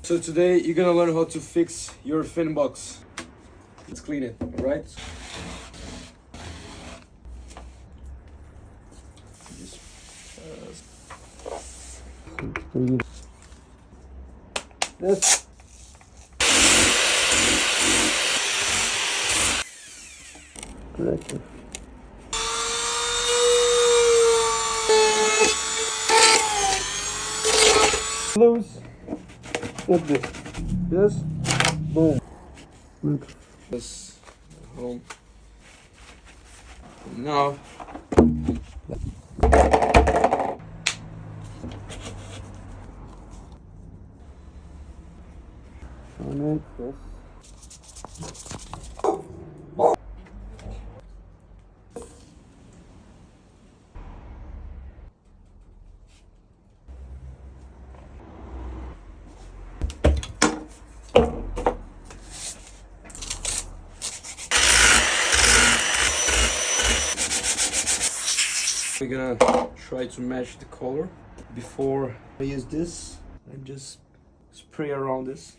So today you're gonna learn how to fix your fin box. Let's clean it, alright? Yes. Correct. Loose. Like this. Yes. Boom. Look. This home. Now. On it. Yes. We're gonna try to match the color. Before I use this, and just spray around this.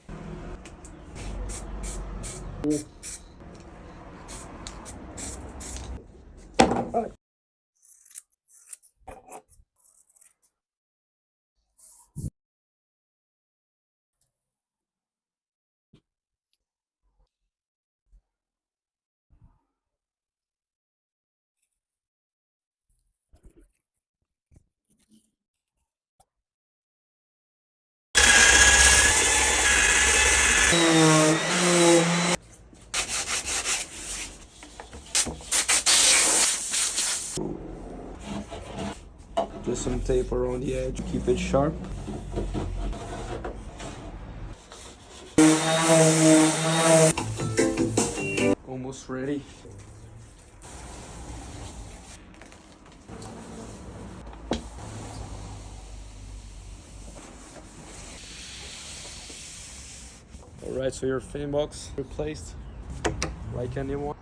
Just some tape around the edge, keep it sharp. Almost ready. Alright, so your fin box replaced like anyone.